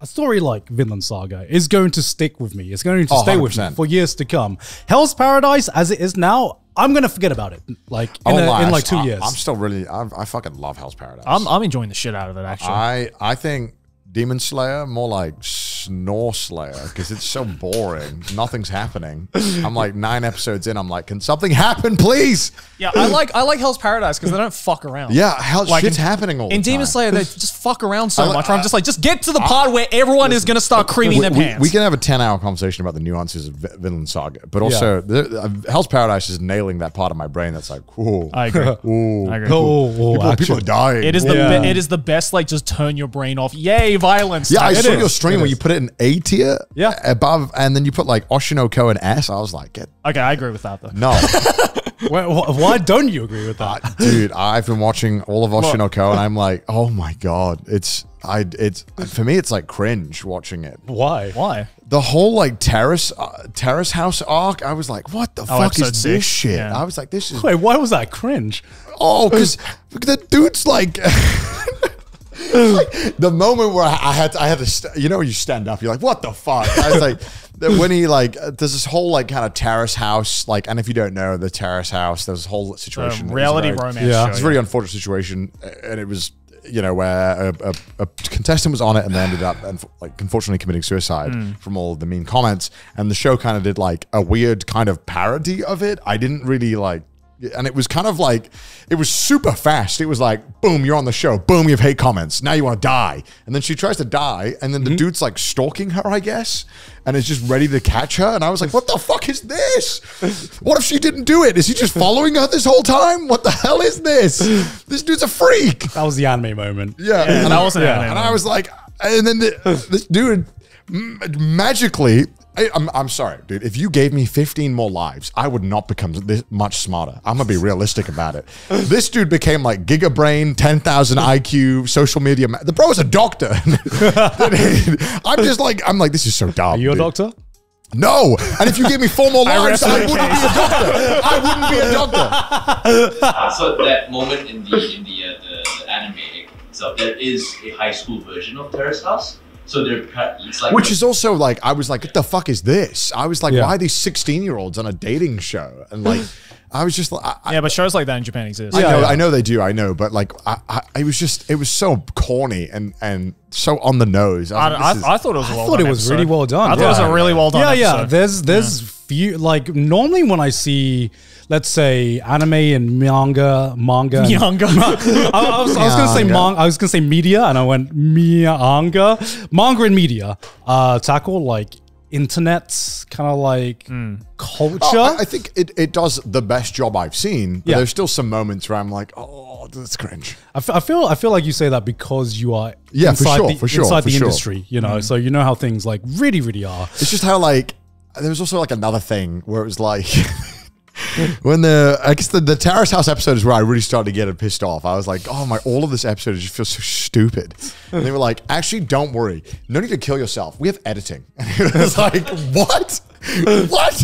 a story like Vinland Saga is going to stick with me. It's going to stay with me for years to come. Hell's Paradise, as it is now, I'm gonna forget about it. Like in like 2 years. I'm still really. I fucking love Hell's Paradise. I'm enjoying the shit out of it. Actually, I think Demon Slayer more like Snore Slayer because it's so boring. Nothing's happening. I'm like 9 episodes in. I'm like, can something happen, please? Yeah, I like Hell's Paradise because they don't fuck around. Yeah, shit's happening all the time. In Demon Slayer, they just fuck around so much. Where I'm just like, just get to the part where everyone is gonna start creaming their pants. We can have a 10-hour conversation about the nuances of Vinland Saga, but also Hell's Paradise is nailing that part of my brain that's like, ooh, I agree. Ooh, I agree. people are dying. It is it is the best. Like, just turn your brain off. Yay, violence. Yeah, I saw your stream where you put it in A tier, yeah, above, and then you put like Oshinoko and S. I was like, okay, I agree with that though. No. Why don't you agree with that? Dude, I've been watching all of Oshinoko and I'm like, oh my God. It's for me, it's like cringe watching it. Why? The whole like terrace house arc, I was like, what the fuck is this shit? Yeah. I was like, this is... Wait, why was that cringe? Oh, because the dude's like... like the moment where I had to you know, when you stand up, you're like, what the fuck? I was like, when he like, there's this whole like kind of terrace house, like, and if you don't know the terrace house, there's this whole situation. Reality romance show. It's a really unfortunate situation, and it was, you know, where a contestant was on it and they ended up, like, unfortunately committing suicide from all of the mean comments, and the show kind of did like a weird kind of parody of it. I didn't really like. And it was kind of like, it was super fast. It was like, boom, you're on the show. Boom, you have hate comments. Now you want to die. And then she tries to die. And then the dude's like stalking her, I guess. And is just ready to catch her. And I was like, what the fuck is this? What if she didn't do it? Is he just following her this whole time? What the hell is this? This dude's a freak. That was the anime moment. Yeah. And that wasn't anime. And I was like, and then this dude magically... I'm sorry, dude. If you gave me 15 more lives, I would not become this much smarter. I'm going to be realistic about it. This dude became like gigabrain, 10,000 IQ, social media. The bro is a doctor. I'm like, this is so dumb. Are you a doctor? No. And if you gave me 4 more lives, I wouldn't be a doctor. I wouldn't be a doctor. So that moment in the anime, so there is a high school version of Terrace House. So it's like, which is also like, I was like, what the fuck is this? I was like, why are these 16-year-olds on a dating show? And like, I was just like, yeah, but shows like that in Japan exist. I know they do. I know, but like, it was so corny and so on the nose. I thought it was. I thought it was really well done. I thought it was a really well done. Yeah. There's few, like, normally when I see, let's say, anime and manga. I was gonna say media, and I went manga and media. Tackle like internet's kind of like culture. I think it does the best job I've seen. But there's still some moments where I'm like, oh, that's cringe. I feel like you say that because you are inside the industry, you know, so you know how things like really are. It's just how like there was also like another thing where it was like. When I guess the Terrace House episode is where I really started to get pissed off. I was like, oh my, all of this episode just feels so stupid. And they were like, actually, don't worry. No need to kill yourself. We have editing. And it was like, what? What?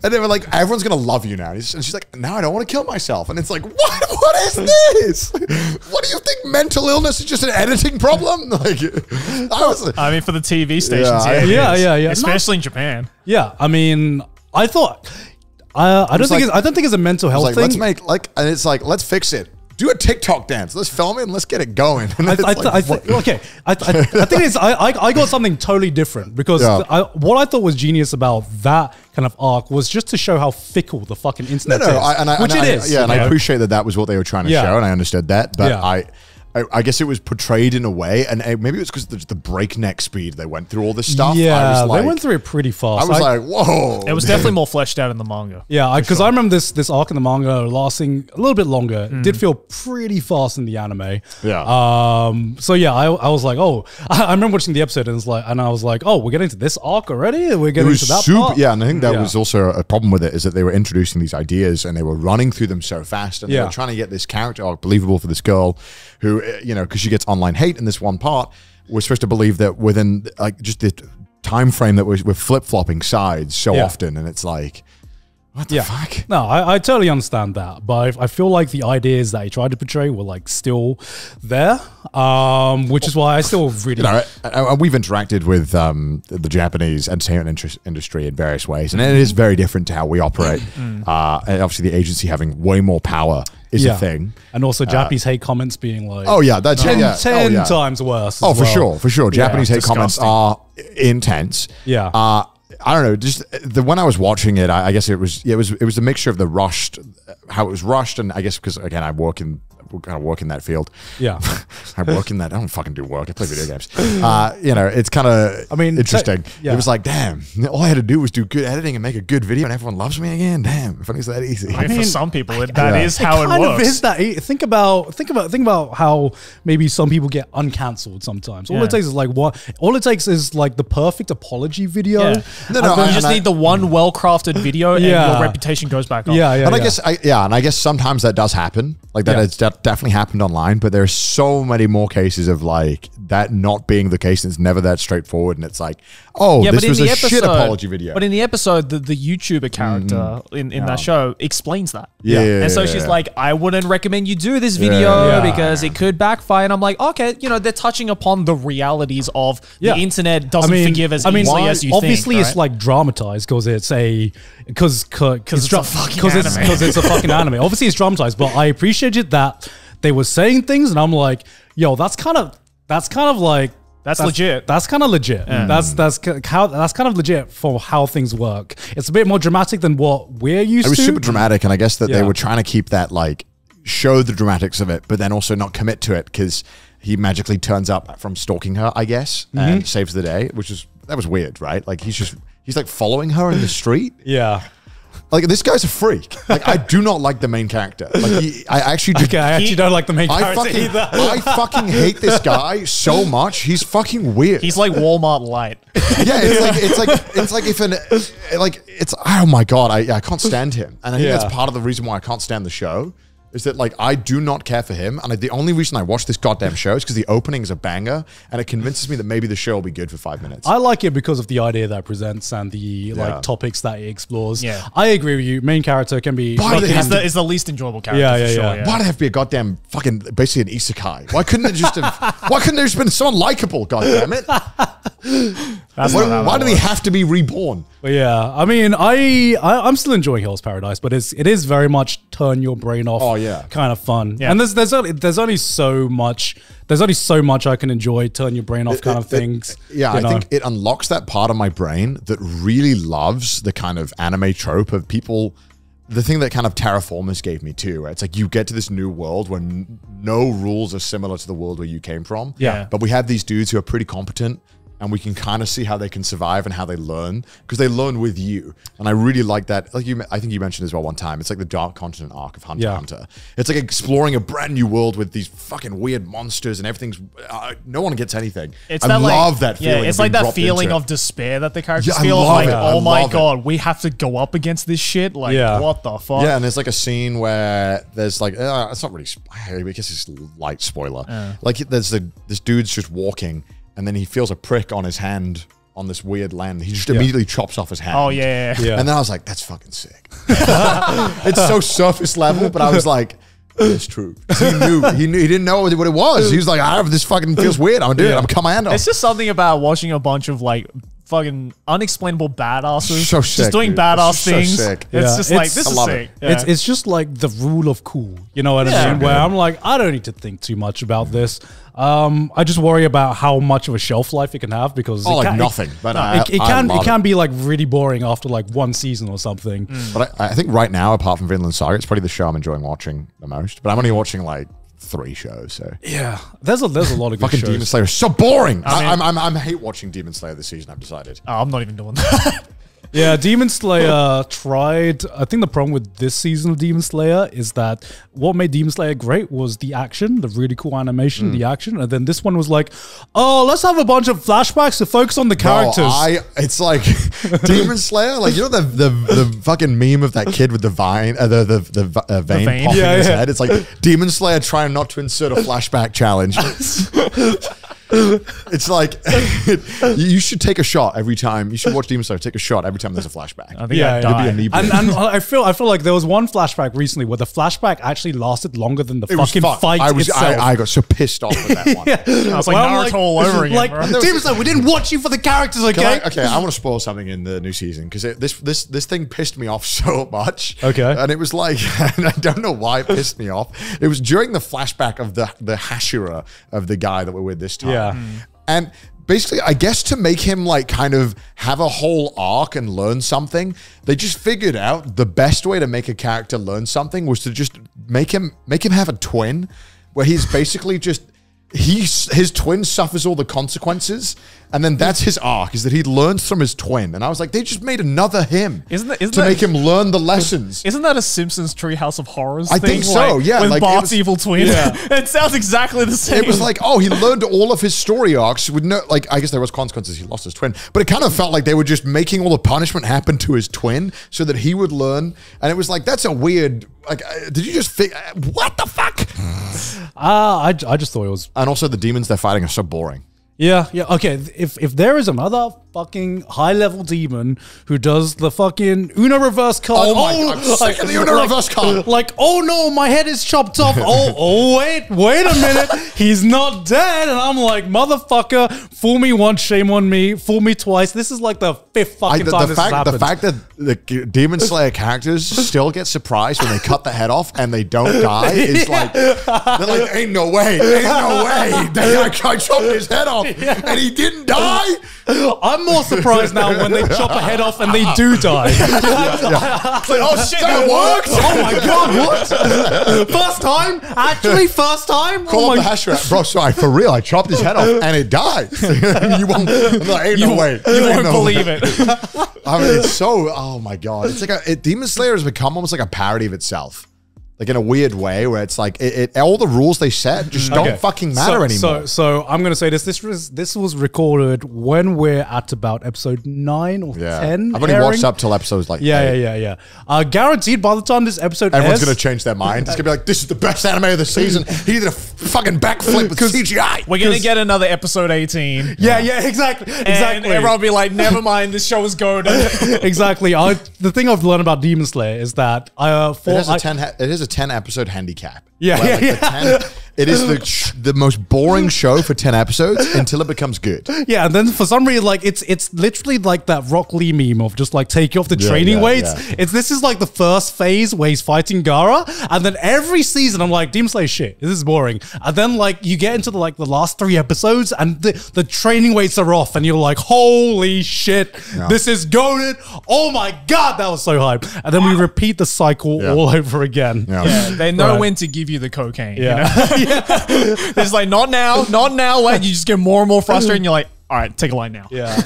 And they were like, everyone's going to love you now. And she's like, no, I don't want to kill myself. And it's like, what is this? What do you think? Mental illness is just an editing problem? Like, I mean, for the TV stations, yeah. Especially in Japan. Yeah, I mean, I thought... I don't think it's a mental health thing. Let's make and it's like, let's fix it. Do a TikTok dance. Let's film it and let's get it going. I think it's I got something totally different because what I thought was genius about that kind of arc was just to show how fickle the fucking internet is, which it is. Yeah, and I appreciate that was what they were trying to show, and I understood that, but I guess it was portrayed in a way, and maybe it was because of the breakneck speed they went through all this stuff. Yeah, they went through it pretty fast. I was like, whoa. It was definitely more fleshed out in the manga. Yeah, because I remember this arc in the manga lasting a little bit longer. It did feel pretty fast in the anime. Yeah. So yeah, I was like, oh, I remember watching the episode and I was like, oh, we're getting to this arc already? We're getting to that part? Yeah, and I think that was also a problem with it, is that they were introducing these ideas and they were running through them so fast, and they were trying to get this character arc believable for this girl who, you know, because she gets online hate in this one part, we're supposed to believe that within like just the time frame that we're flip-flopping sides so often, and it's like, What the fuck? No, I totally understand that, but I feel like the ideas that he tried to portray were like still there, which is why I still really. We've interacted with the Japanese entertainment industry in various ways, and it is very different to how we operate. And obviously, the agency having way more power is a thing, and also Japanese hate comments being like, oh yeah, that's 10 times worse. Oh, for sure. Japanese hate comments are intense. Yeah. I don't know. Just when I was watching it, I guess it was a mixture of the rushed, how it was rushed, and I guess because again I work in that field. Yeah, I work in that. I don't fucking do work. I play video games. It's kind of interesting. It was like, damn, all I had to do was do good editing and make a good video, and everyone loves me again. Damn, if only it's that easy. I mean, for some people, that is how it works. Kind of is that. Think about how maybe some people get uncancelled sometimes. All it takes is all it takes is like the perfect apology video. Yeah. No, you just need the one well-crafted video, and your reputation goes back up. And I guess sometimes that does happen. Like that has definitely happened online, but there's so many more cases of like that not being the case, and it's never that straightforward. And it's like, this was a shit apology video. But in the episode, the YouTuber character in that show explains that. And so she's like, I wouldn't recommend you do this video because it could backfire. And I'm like, okay, they're touching upon the realities of the internet doesn't forgive as easily as you obviously think. It's like dramatized because it's because it's a fucking anime. Obviously it's dramatized, but I appreciated that they were saying things, and I'm like, yo, that's kind of legit. That's kind of legit. That's kind of legit for how things work. It's a bit more dramatic than what we're used to. It was super dramatic, and I guess that they were trying to keep that like show the dramatics of it, but then also not commit to it because he magically turns up from stalking her, I guess, and saves the day, that was weird, right? Like he's like following her in the street. Yeah. Like this guy's a freak. Like I do not like the main character. Like I actually don't like the main character either. I fucking hate this guy so much. He's fucking weird. He's like Walmart Light. Yeah, oh my god, I can't stand him, and I think that's part of the reason why I can't stand the show. Is that like I do not care for him, and the only reason I watch this goddamn show is because the opening is a banger, and it convinces me that maybe the show will be good for 5 minutes. I like it because of the idea that it presents and the like topics that it explores. Yeah, I agree with you. Main character can be is the least enjoyable character. Yeah. Why do they have to be a goddamn fucking basically an isekai? Why couldn't it just have? Why couldn't there just been someone likable? Goddamn it! Why do they have to be reborn? But yeah, I mean, I'm still enjoying Hell's Paradise, but it is very much turn your brain off. Oh yeah, kind of fun. Yeah. And there's only so much I can enjoy turn your brain off kind of things. I think it unlocks that part of my brain that really loves the kind of anime trope of people. The thing that kind of Terraformers gave me too, right? It's like you get to this new world where no rules are similar to the world where you came from. Yeah. But we have these dudes who are pretty competent, and we can kind of see how they can survive and how they learn, because they learn with you. And I really like that. Like I think you mentioned as well one time, it's like the Dark Continent arc of Hunter x Hunter. It's like exploring a brand new world with these fucking weird monsters and everything's, no one gets anything. I love that feeling. Yeah, it's like that feeling of despair that the characters feel. Like, oh my God, we have to go up against this shit. Like, what the fuck? Yeah, and there's like a scene where there's like, it's not really, I guess it's light spoiler. Like there's this dude's just walking, and then he feels a prick on his hand on this weird land. He just immediately chops off his hand. Oh, yeah. And then I was like, that's fucking sick. It's so surface level, but I was like, it's true. He knew. He didn't know what it was. He was like, this fucking feels weird. I'm going to do it. I'm commando. It's just something about watching a bunch of like fucking unexplainable badasses so sick, just doing badass things. So sick. It's just like, this is sick. It's just like the rule of cool. You know what I mean? Where I'm like, I don't need to think too much about this. I just worry about how much of a shelf life it can have, because nothing. But it can be like really boring after like one season or something. But I think right now, apart from Vinland Saga, it's probably the show I'm enjoying watching the most. But I'm only watching like 3 shows. So yeah, there's a lot of good fucking shows. Demon Slayer is so boring. I hate watching Demon Slayer this season. I've decided. Oh, I'm not even doing that. Yeah, Demon Slayer tried. I think the problem with this season of Demon Slayer is that what made Demon Slayer great was the action, the really cool animation, the action. And then this one was like, oh, let's have a bunch of flashbacks to focus on the characters. It's like Demon Slayer, like, you know the fucking meme of that kid with the vine, the vein popping in his head. It's like Demon Slayer trying not to insert a flashback challenge. It's like you should take a shot every time. You should watch Demon Slayer. Take a shot every time there's a flashback. I think I'd die. And I feel like there was one flashback recently where the flashback actually lasted longer than the fucking fight itself. I got so pissed off with that one. I was like Naruto all over again. Like Demon Slayer, we didn't watch you for the characters, okay? I want to spoil something in the new season because this thing pissed me off so much. Okay, and it was like, and I don't know why it pissed me off. It was during the flashback of the Hashira of the guy that we're with this time. Yeah. And basically, I guess to make him like kind of have a whole arc and learn something, they just figured out the best way to make a character learn something was to just make him have a twin where he's basically just his twin suffers all the consequences, and then that's his arc, is that he learns from his twin. And I was like, they just made another him to make him learn the lessons. Isn't that a Simpsons Treehouse of Horrors I thing? think so, yeah. With like Bart's evil twin. Yeah. It sounds exactly the same. It was like, oh, he learned all of his story arcs with no, like, I guess there was consequences. He lost his twin, but it kind of felt like they were just making all the punishment happen to his twin so that he would learn. And it was like, that's a weird, like, did you just what the fuck? I just thought it was. And also the demons they're fighting are so boring. Yeah. Okay. If there is another fucking high level demon who does the fucking Uno reverse card, oh my god, I'm sick of the Uno reverse card. Like, oh no, my head is chopped off. wait a minute, he's not dead. And I'm like, motherfucker, fool me once, shame on me. Fool me twice. This is like the fifth fucking time this has happened. The fact that the Demon Slayer characters still get surprised when they cut the head off and they don't die is like, they're like, ain't no way. I chopped his head off and he didn't die. I'm more surprised now when they chop a head off and they do die. It's like, oh shit, that worked! Oh my god, what? First time? Actually, first time? Call up the Hashira. Bro, sorry, for real, I chopped his head off and it died. You won't, like, ain't no way. You won't believe it. I mean, it's so, oh my god. It's like Demon Slayer has become almost like a parody of itself. Like in a weird way where it's like all the rules they set just don't fucking matter anymore. So I'm gonna say this was recorded when we're at about episode 9 or 10. I've only watched up till episodes like 8. Guaranteed by the time this episode everyone's gonna change their mind. It's gonna be like, this is the best anime of the season. He did a fucking backflip with CGI. We're gonna get another episode 18. Yeah, exactly. And everyone will be like, never mind, this show is golden. Exactly. The thing I've learned about Demon Slayer is that it is a 10 episode handicap. It is the most boring show for 10 episodes until it becomes good. Yeah, and then for some reason, like it's literally like that Rock Lee meme of just like take off the training weights. Yeah. This is like the first phase where he's fighting Gaara, and then every season I'm like, Demon Slayer shit, this is boring. And then like you get into the last 3 episodes and the training weights are off, and you're like, holy shit, this is goated. Oh my god, that was so hype. And then we repeat the cycle all over again. Yeah, they know when to give you the cocaine. Yeah. You know? It's like, not now. Wait, you just get more and more frustrated and you're like, all right, take a line now. Yeah.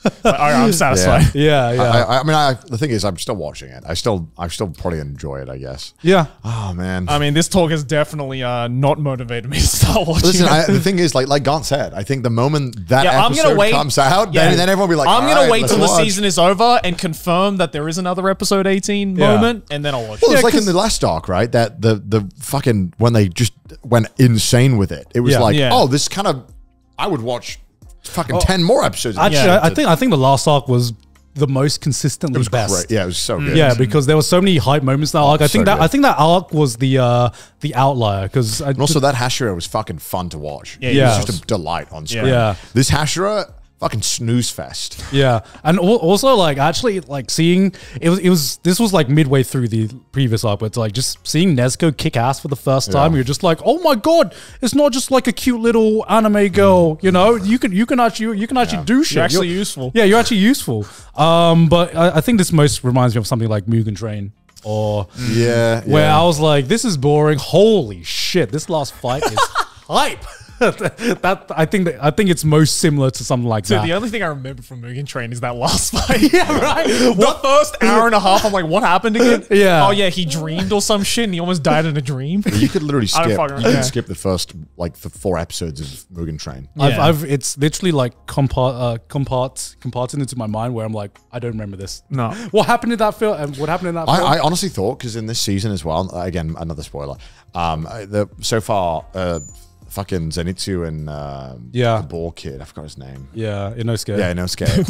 Like, all right, I'm satisfied. Yeah. I mean, the thing is, I'm still watching it. I still probably enjoy it, I guess. Yeah. Oh man. I mean, this talk has definitely not motivated me to start watching. Listen, the thing is, like Gaunt said, I think the moment that episode comes out, then everyone will be like, I'm gonna wait till the season is over and confirm that there is another episode 18 moment, and then I'll watch it. Well, it's like in the last arc, right? That the fucking when they just went insane with it. It was like, oh, this kind of, I would watch fucking 10 more episodes. Actually, I think the last arc was the most consistently best. Great. Yeah, it was so good. Yeah, because there were so many hype moments in that arc. I think that arc was the outlier, because also that Hashira was fucking fun to watch. Yeah, it was just a delight on screen. Yeah. This Hashira, fucking snooze fest. Yeah, and also like actually like seeing this was like midway through the previous arc, but it's like just seeing Nezuko kick ass for the first time. You're just like, oh my god, it's not just like a cute little anime girl. You know, you can actually do shit. You're actually useful. Yeah, you're actually useful. But I think this most reminds me of something like Mugen Train. Or where I was like, this is boring. Holy shit, this last fight is hype. I think it's most similar to something like that. The only thing I remember from Mugen Train is that last fight. Yeah, right. The first hour and a half, I'm like, what happened again? Yeah. Oh yeah, he dreamed or some shit, and he almost died in a dream. You could literally skip. You can skip the first like the 4 episodes of Mugen Train. It's literally like comparting into my mind where I'm like, I don't remember this. No. What happened in that film? And what happened in that film? I honestly thought, because in this season as well, again, another spoiler. So far. fucking Zenitsu and the ball kid. I forgot his name. Yeah, Inosuke. Yeah, Inosuke.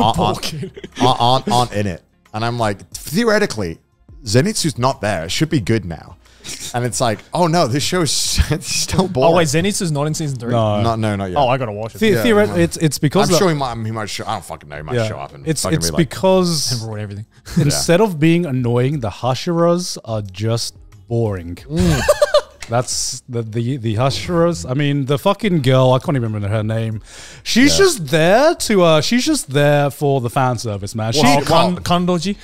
aren't in it. And I'm like, theoretically, Zenitsu's not there. It should be good now. And it's like, oh no, this show is still boring. Oh wait, Zenitsu's not in season 3? No, not yet. Oh, I gotta watch it. Theoretically, it's because I'm sure he might show. I don't fucking know. He might show up and it's be like, because everything. Instead of being annoying, the Hashiras are just boring. That's the Hashiras. I mean, the fucking girl, I can't even remember her name. She's just there to she's just there for the fan service, man. Kandoji?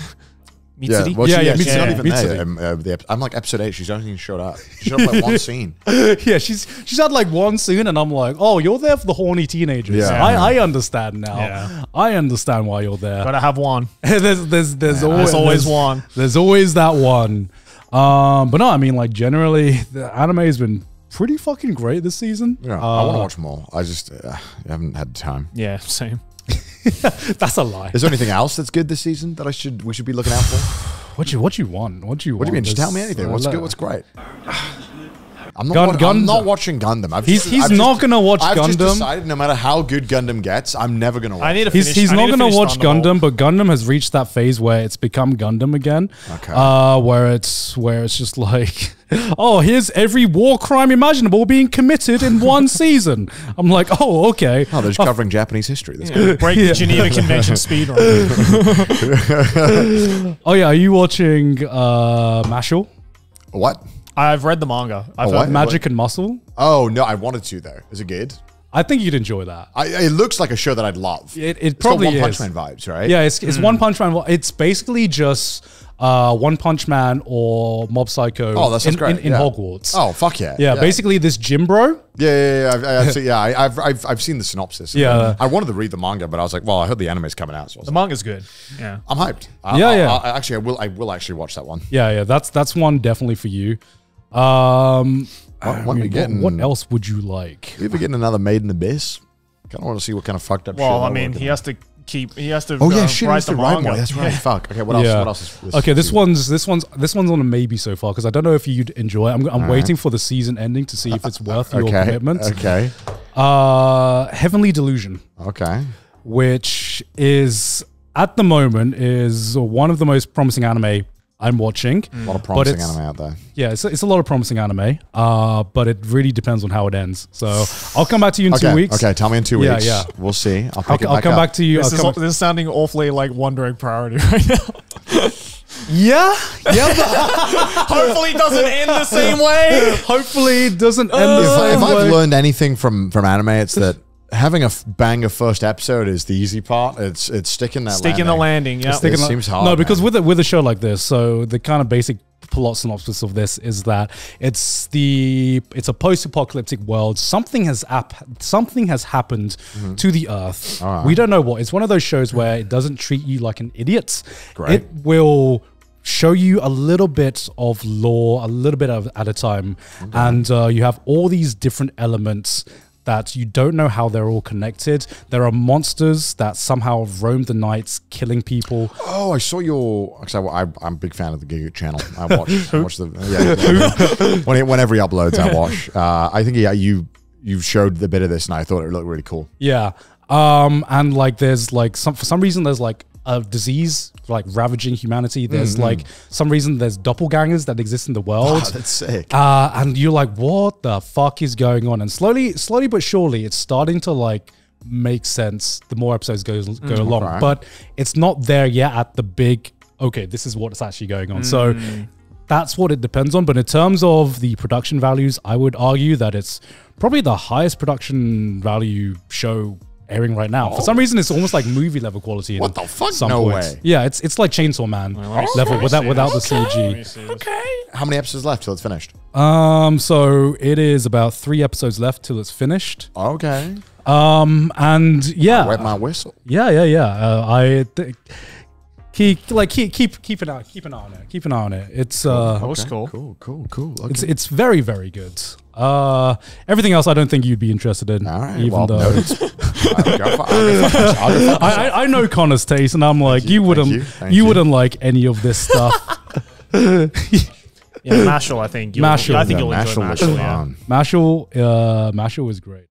Mitsuki. Mitsuri? She's not even there. I'm like episode 8. She's not even showed up. She showed up like one scene. Yeah, she's had like one scene, and I'm like, oh, you're there for the horny teenagers. Yeah. I understand now. Yeah. I understand why you're there. Gotta have one. there's always one. There's always that one. But no, I mean, like generally, the anime has been pretty fucking great this season. Yeah, I want to watch more. I just haven't had time. Yeah, same. That's a lie. Is there anything else that's good this season that we should be looking out for? What you want? What do you mean? Just tell me anything. What's good? What's great? I'm not watching Gundam. He's not gonna watch Gundam. I've just decided no matter how good Gundam gets, I'm never gonna watch. I need to finish. He's not gonna watch Gundam, but Gundam has reached that phase where it's become Gundam again. Okay. Where it's just like, oh, here's every war crime imaginable being committed in one season. I'm like, oh, okay. Oh, they're just covering Japanese history. That's good. Break the Geneva Convention speed run. Oh yeah, are you watching Mashle? What? I've read the manga. I've what? Magic and Muscle? Oh no, I wanted to though. Is it good? I think you'd enjoy that. It looks like a show that I'd love. It probably got is. One Punch Man vibes, right? Yeah, it's One Punch Man. It's basically just One Punch Man or Mob Psycho. Oh, that sounds great. In Hogwarts. Oh, fuck yeah. Yeah, basically this gym bro. I've seen the synopsis. Yeah. I wanted to read the manga, but I was like, well, I heard the anime's coming out. So the manga's good. Yeah. I'm hyped. I will actually watch that one. Yeah. That's one definitely for you. What else would you like? You ever getting another Made in Abyss? Kind of want to see what kind of fucked up shit. Well, I mean, he has to Oh yeah, shit, write the manga. That's right. Fuck. Okay, what else? Yeah. What else is Okay, this one's on a maybe so far because I don't know if you'd enjoy it. I'm waiting for the season ending to see if it's worth your commitment. Okay. Heavenly Delusion. Okay. Which is at the moment is one of the most promising anime I'm watching. A lot of promising anime out there. Yeah, it's a lot of promising anime, but it really depends on how it ends. So I'll come back to you in 2 weeks. Okay, tell me in 2 weeks. Yeah. We'll see. I'll come back to you. This is sounding awfully like One Direct priority right now. Yeah. Hopefully it doesn't end the same way. Hopefully it doesn't end the same way. If I've learned anything from anime, it's that having a banger first episode is the easy part. It's sticking the landing. Yeah, it seems hard. No, because with a show like this, so the kind of basic plot synopsis of this is that it's a post-apocalyptic world. Something has happened to the Earth. Right. We don't know what. It's one of those shows where it doesn't treat you like an idiot. Great. It will show you a little bit of lore, a little bit at a time, and you have all these different elements that you don't know how they're all connected. There are monsters that somehow roam the nights, killing people. Oh, I saw your. Actually, I'm a big fan of the Giga channel. I watch whenever he uploads. I watch. I think you showed the bit of this, and I thought it looked really cool. Yeah, and like there's like for some reason there's like a disease like ravaging humanity. There's like some reason there's doppelgangers that exist in the world. Oh, that's sick. And you're like, what the fuck is going on? And slowly but surely, it's starting to like make sense the more episodes go along. Okay. But it's not there yet at the big, okay, this is what's actually going on. So that's what it depends on. But in terms of the production values, I would argue that it's probably the highest production value show airing right now. For some reason, it's almost like movie level quality. What the fuck? Some No points. way. Yeah, it's like Chainsaw Man level without the CG. Okay. How many episodes left till it's finished? So it is about 3 episodes left till it's finished. Okay. And yeah, Wet my whistle. Yeah. Keep an eye on it. Keep an eye on it. It's That was cool. Cool. Okay. it's very, very good. Everything else I don't think you'd be interested in. All right. Even though I I know Connor's taste, and I'm like, you wouldn't like any of this stuff. Yeah, Mashal, I think. Mashal. I think you'll enjoy Mashal. Yeah. Mashal was great.